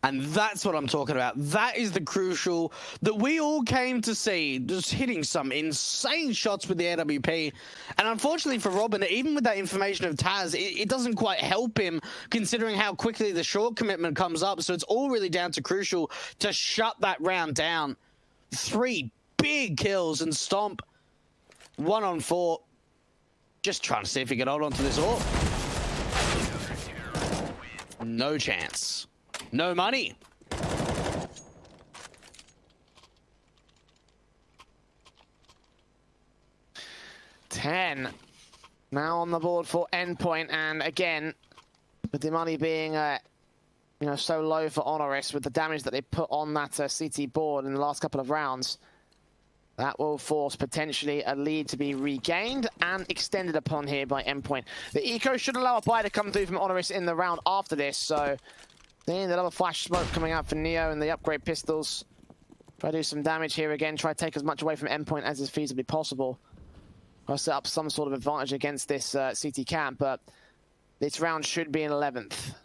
[SPEAKER 2] And that's what I'm talking about. That is the crucial that we all came to see, just hitting some insane shots with the AWP. And unfortunately for Robin, even with that information of Taz, it doesn't quite help him considering how quickly the Short commitment comes up. So it's all really down to Crucial to shut that round down. 3 big kills, and Stomp 1 on 4, just trying to see if he can hold on to this orb. No chance. No money.
[SPEAKER 1] $10 now on the board for Endpoint, and again, with the money being so low for HONORIS, with the damage that they put on that CT board in the last couple of rounds, that will force potentially a lead to be regained and extended upon here by Endpoint. The eco should allow a buy to come through from HONORIS in the round after this, so seeing the double flash smoke coming out for Neo and the upgrade pistols. Try to do some damage here again, try to take as much away from Endpoint as is feasibly possible. Try to set up some sort of advantage against this CT camp, but this round should be an 11th.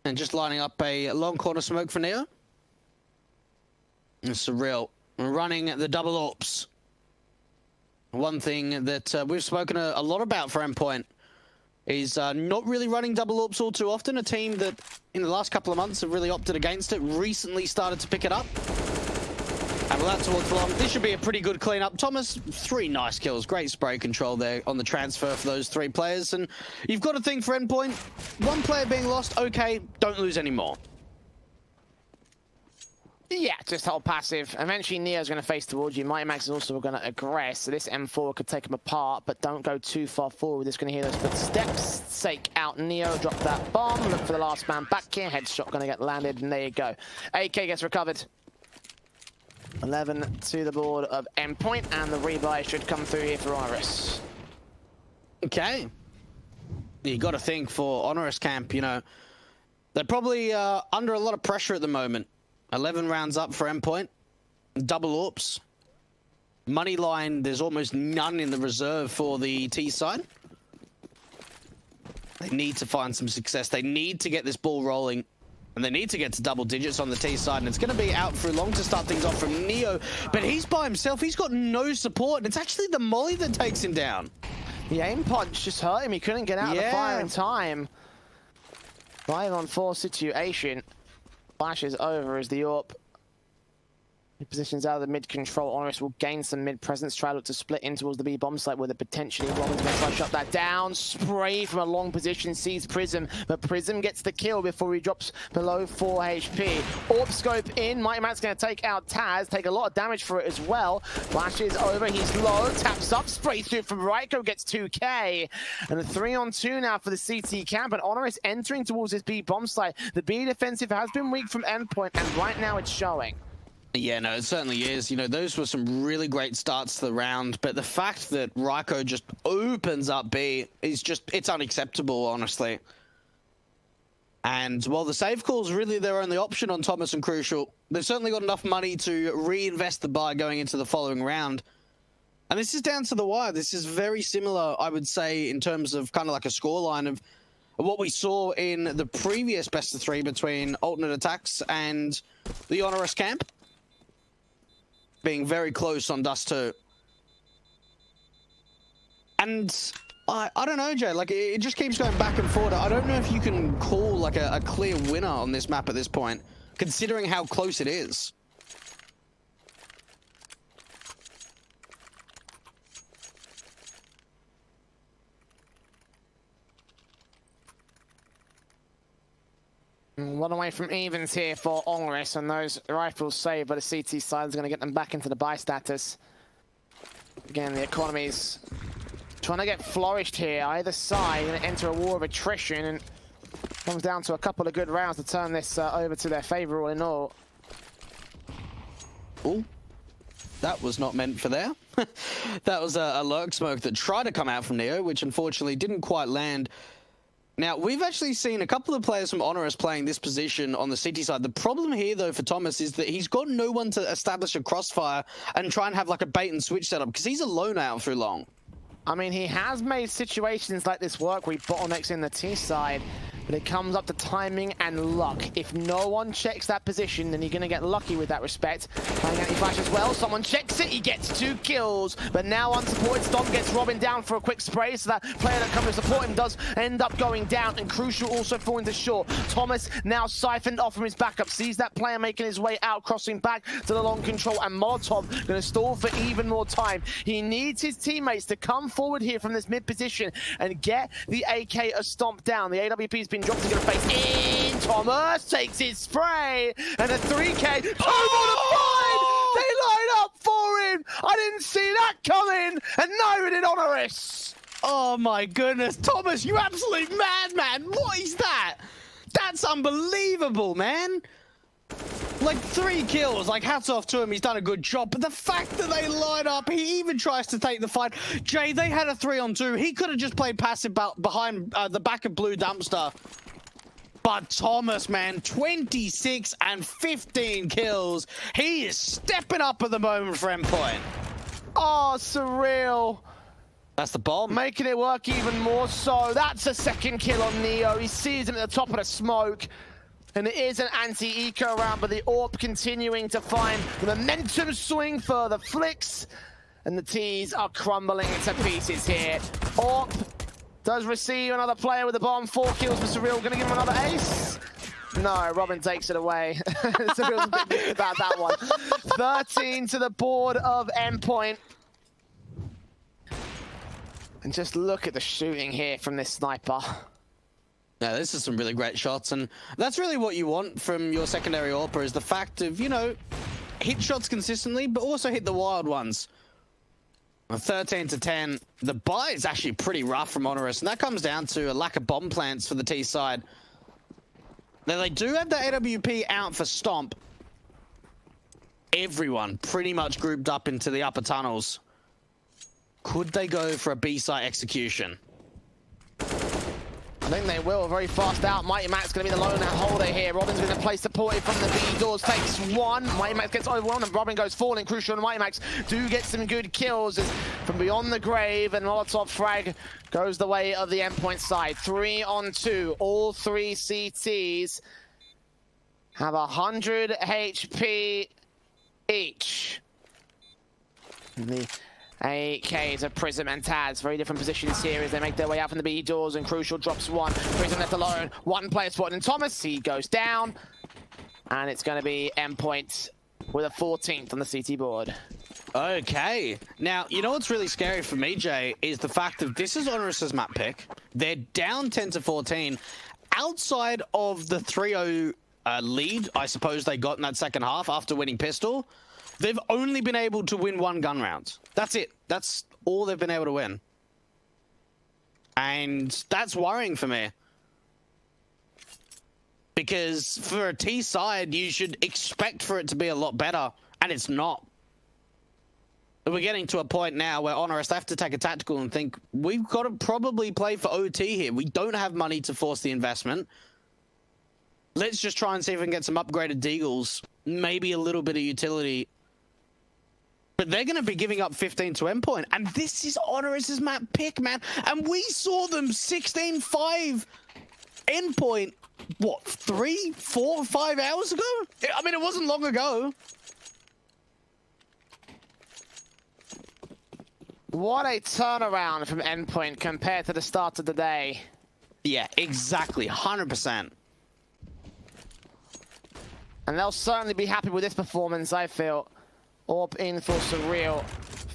[SPEAKER 2] And just lining up a long corner smoke for Neo. And Surreal running the double ops. One thing that we've spoken a lot about for Endpoint is not really running double ops all too often. A team that in the last couple of months have really opted against it, recently started to pick it up. And with that towards long, this should be a pretty good cleanup. Thomas, 3 nice kills, great spray control there on the transfer for those 3 players. And you've got to think for Endpoint, 1 player being lost, okay, don't lose any more.
[SPEAKER 1] Yeah, just hold passive. Eventually, Neo's going to face towards you. Mighty Max is also going to aggress, so this M4 could take him apart, but don't go too far forward. It's going to hear those footsteps. Sake out Neo, drop that bomb. Look for the last man back here. Headshot going to get landed, and there you go. AK gets recovered. 11 to the board of Endpoint, and the rebuy should come through here for HONORIS.
[SPEAKER 2] Okay. You got to think for HONORIS camp, they're probably under a lot of pressure at the moment. 11 rounds up for Endpoint. Double ops. Money line, there's almost none in the reserve for the T side. They need to find some success. They need to get this ball rolling. And they need to get to double digits on the T side. And it's going to be out for long to start things off from Neo. But he's by himself. He's got no support. And it's actually the molly that takes him down.
[SPEAKER 1] The aim punch just hurt him. He couldn't get out of the fire in time. 5-on-4 situation. Flashes over as the AWP. He positions out of the mid control. HONORIS will gain some mid presence. Try to look to split in towards the B bomb site with it potentially. Robin's going to try to shut that down. Spray from a long position sees Prism, but Prism gets the kill before he drops below 4 HP. AWP scope in. Mighty Matt's going to take out Taz. Take a lot of damage for it as well. Flashes over. He's low. Taps up. Sprays through from Ryko. Gets 2K. And a 3-on-2 now for the CT camp. And HONORIS entering towards his B bomb site. The B defensive has been weak from Endpoint, and right now it's showing.
[SPEAKER 2] Yeah, no, it certainly is. Those were some really great starts to the round, but the fact that Ryko just opens up B is it's unacceptable, honestly. And while the save call is really their only option on Thomas and Crucial, they've certainly got enough money to reinvest the buy going into the following round. And this is down to the wire. This is very similar, I would say, in terms of kind of like a scoreline of what we saw in the previous best of 3 between Alternate Attacks and the HONORIS camp. Being very close on Dust 2. And I don't know, Jay, it just keeps going back and forth. I don't know if you can call a clear winner on this map at this point, considering how close it is.
[SPEAKER 1] One away from evens here for HONORIS, and those rifles saved, but the CT side is going to get them back into the buy status. Again, the economy's trying to get flourished here. Either side going to enter a war of attrition, and comes down to a couple of good rounds to turn this over to their favor all in all.
[SPEAKER 2] Ooh, that was not meant for there. That was a lurk smoke that tried to come out from Neo, which unfortunately didn't quite land. Now, we've actually seen a couple of players from HONORIS playing this position on the CT side. The problem here, though, for Thomas is that he's got no one to establish a crossfire and try and have like a bait and switch setup, because he's alone out through long.
[SPEAKER 1] I mean, he has made situations like this work where he bottlenecks in the T side, but it comes up to timing and luck. If no one checks that position, then you're going to get lucky with that respect. Playing anti-flash as well. Someone checks it, he gets 2 kills. But now unsupported, Stomp gets Robin down for a quick spray, so that player that comes to support him does end up going down, and Crucial also falling to short. Thomas now siphoned off from his backup, sees that player making his way out, crossing back to the long control, and Molotov going to stall for even more time. He needs his teammates to come forward here from this mid position and get the AK a Stomp down. The AWP's been dropped, he's going to face in. Thomas takes his spray, and a 3K. Oh, they line up for him. I didn't see that coming, and neither did HONORIS.
[SPEAKER 2] Oh my goodness, Thomas, you absolute madman! What is that? That's unbelievable, man. Like 3 kills, like hats off to him, he's done a good job, but the fact that they line up, he even tries to take the fight. Jay, they had a 3-on-2, he could have just played passive behind the back of blue dumpster. But Thomas, man, 26 and 15 kills. He is stepping up at the moment for Endpoint.
[SPEAKER 1] Oh, surreal.
[SPEAKER 2] That's the bomb.
[SPEAKER 1] Making it work even more so. That's a 2nd kill on Neo. He sees him at the top of the smoke. And it is an anti-eco round, but the AWP continuing to find the momentum swing further flicks. And the T's are crumbling to pieces here. AWP does receive another player with the bomb. 4 kills for Surreal. Gonna give him another ace? No, Robin takes it away. Surreal's a bit mixed about that one. 13 to the board of Endpoint. And just look at the shooting here from this sniper.
[SPEAKER 2] Yeah, this is some really great shots, and that's really what you want from your secondary AWPer, is the fact of, you know, hit shots consistently, but also hit the wild ones. 13 to 10. The buy is actually pretty rough from HONORIS, and that comes down to a lack of bomb plants for the T side. Now, they do have the AWP out for Stomp. Everyone pretty much grouped up into the upper tunnels. Could they go for a B-site execution?
[SPEAKER 1] I think they will. Very fast out. Mighty Max going to be the lone holder here. Robin's going to play supported from the B doors. Takes 1. Mighty Max gets overwhelmed and Robin goes falling. Crucial and Mighty Max do get some good kills as from beyond the grave, and Molotov frag goes the way of the Endpoint side. 3-on-2. All 3 CTs have 100 HP each. And the AKs of Prism and Taz, very different positions here as they make their way out from the B doors, and Crucial drops 1. Prism left alone, 1 player spotted, and Thomas, he goes down. And it's going to be Endpoint with a 14th on the CT board.
[SPEAKER 2] Okay. Now, you know what's really scary for me, Jay, is the fact that this is HONORIS' map pick. They're down 10 to 14. Outside of the 3-0 lead, I suppose they got in that second half after winning Pistol, they've only been able to win 1 gun round. That's it. That's all they've been able to win. And that's worrying for me. Because for a T side, you should expect for it to be a lot better. And it's not. We're getting to a point now where HONORIS have to take a tactical and think, we've got to probably play for OT here. We don't have money to force the investment. Let's just try and see if we can get some upgraded deagles. Maybe a little bit of utility. But they're going to be giving up 15 to Endpoint. And this is HONORIS' map pick, man. And we saw them 16-5 Endpoint, what, 3, 4, 5 hours ago? I mean, it wasn't long ago.
[SPEAKER 1] What a turnaround from Endpoint compared to the start of the day.
[SPEAKER 2] Yeah, exactly. 100%.
[SPEAKER 1] And they'll certainly be happy with this performance, I feel. AWP in for Surreal.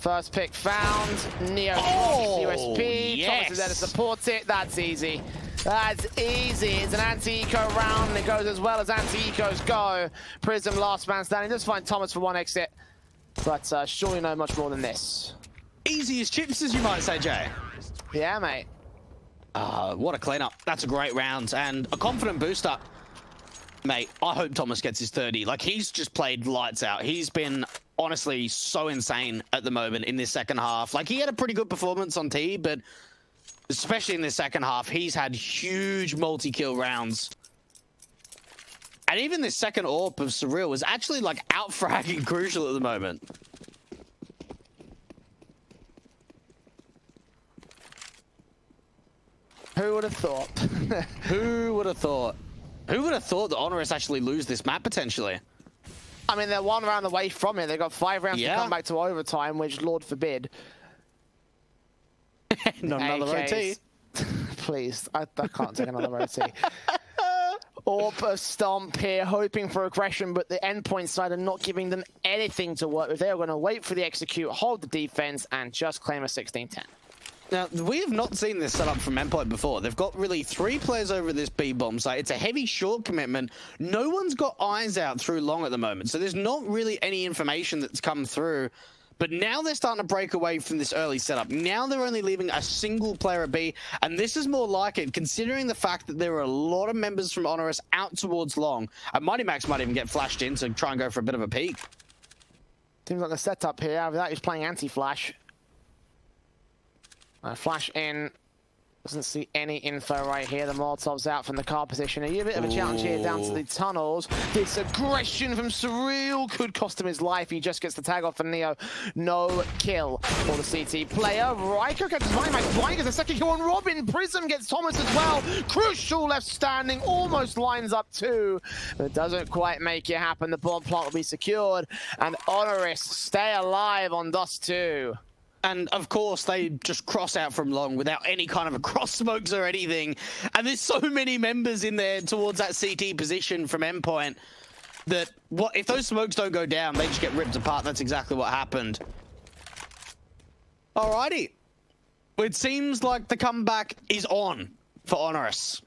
[SPEAKER 1] First pick found. Neo USP.
[SPEAKER 2] Yes.
[SPEAKER 1] Thomas is there to support it. That's easy. That's easy. It's an anti-eco round, and it goes as well as anti-ecos go. Prism last man standing. Just find Thomas for one exit, but surely no much more than this.
[SPEAKER 2] Easy as chips, as you might say, Jay.
[SPEAKER 1] Yeah, mate.
[SPEAKER 2] What a cleanup. That's a great round and a confident booster. Mate, I hope Thomas gets his 30. Like, he's just played lights out. He's been honestly so insane at the moment in this second half. Like, he had a pretty good performance on T, but especially in the second half, he's had huge multi-kill rounds. And even this second AWP of Surreal was actually, like, out-fragging Crucial at the moment.
[SPEAKER 1] Who would have thought?
[SPEAKER 2] Who would have thought? Who would have thought that HONORIS actually lose this map, potentially?
[SPEAKER 1] I mean, they're one round away from it. They've got 5 rounds to come back to overtime, which, Lord forbid.
[SPEAKER 2] Not another OT.
[SPEAKER 1] Please, I can't take another OT. AWP stomp here, hoping for aggression, but the Endpoint side are not giving them anything to work with. They're going to wait for the execute, hold the defense, and just claim a 16-10.
[SPEAKER 2] Now, we have not seen this setup from Endpoint before. They've got really 3 players over this B-bomb site. It's a heavy short commitment. No one's got eyes out through long at the moment, so there's not really any information that's come through. But now they're starting to break away from this early setup. Now they're only leaving a single player at B, and this is more like it, considering the fact that there are a lot of members from HONORIS out towards long. And Mighty Max might even get flashed in to try and go for a bit of a peek.
[SPEAKER 1] Seems like the setup here. After that, he's playing anti-flash. Flash in. Doesn't see any info right here. The Molotov's out from the car position. A bit of a challenge here down to the tunnels. This aggression from Surreal could cost him his life. He just gets the tag off for Neo. No kill for the CT player. Ryko catches Mighty Max. Blind gets a second kill on Robin. Prism gets Thomas as well. Crucial left standing. Almost lines up too. But it doesn't quite make it happen. The bomb plant will be secured. And HONORIS stay alive on Dust 2.
[SPEAKER 2] And of course, they just cross out from long without any kind of a cross smokes or anything. And there's so many members in there towards that CT position from Endpoint that if those smokes don't go down, they just get ripped apart. That's exactly what happened. Alrighty. It seems like the comeback is on for HONORIS.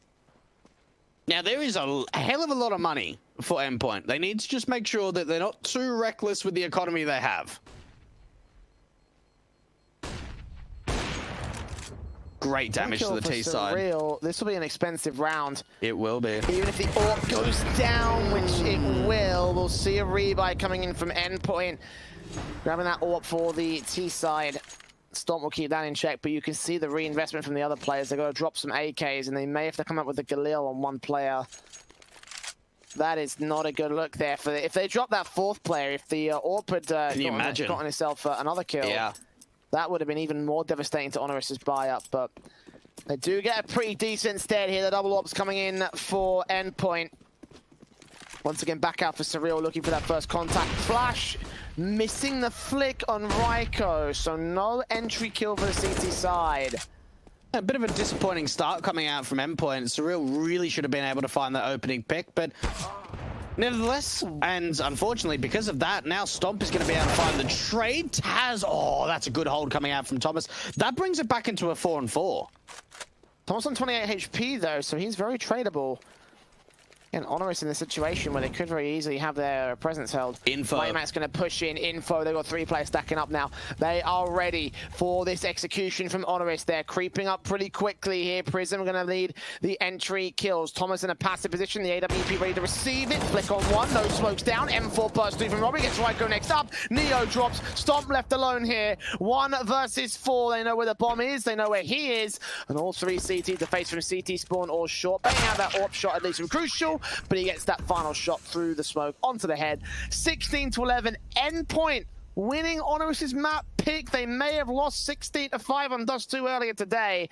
[SPEAKER 2] Now, there is a hell of a lot of money for Endpoint. They need to just make sure that they're not too reckless with the economy they have. Great damage to the T side.
[SPEAKER 1] This will be an expensive round.
[SPEAKER 2] It will be.
[SPEAKER 1] Even if the AWP goes down, which it will, we'll see a rebuy coming in from Endpoint. Grabbing that AWP for the T side. Stomp will keep that in check, but you can see the reinvestment from the other players. They've got to drop some AKs, and they may have to come up with a Galil on one player. That is not a good look there. If they drop that 4th player, if the AWP had gotten himself another kill.
[SPEAKER 2] Yeah.
[SPEAKER 1] That would have been even more devastating to HONORIS' buy-up, but they do get a pretty decent stead here. The double ops coming in for Endpoint. Once again, back out for Surreal, looking for that first contact. Flash, missing the flick on Ryko, so no entry kill for the CT side.
[SPEAKER 2] A bit of a disappointing start coming out from Endpoint. Surreal really should have been able to find that opening pick, but nevertheless, and unfortunately because of that, now Stomp is going to be able to find the trade. Taz, oh, that's a good hold coming out from Thomas. That brings it back into a 4-on-4.
[SPEAKER 1] Thomas on 28 HP though, so he's very tradable. And HONORIS in the situation where they could very easily have their presence held.
[SPEAKER 2] Info.
[SPEAKER 1] Mighty Max going to push in. Info. They've got 3 players stacking up now. They are ready for this execution from HONORIS. They're creeping up pretty quickly here. Prism going to lead the entry kills. Thomas in a passive position. The AWP ready to receive it. Flick on 1. No smokes down. M4 burst through from Robbie. Gets Ryko next up. Neo drops. Stomp left alone here. 1 versus 4. They know where the bomb is. They know where he is. And all 3 CT to face from CT spawn or short. Banging out that AWP shot at least from Crucial. But he gets that final shot through the smoke onto the head. 16-11, Endpoint winning HONORIS' map pick. They may have lost 16-5 on Dust 2 earlier today,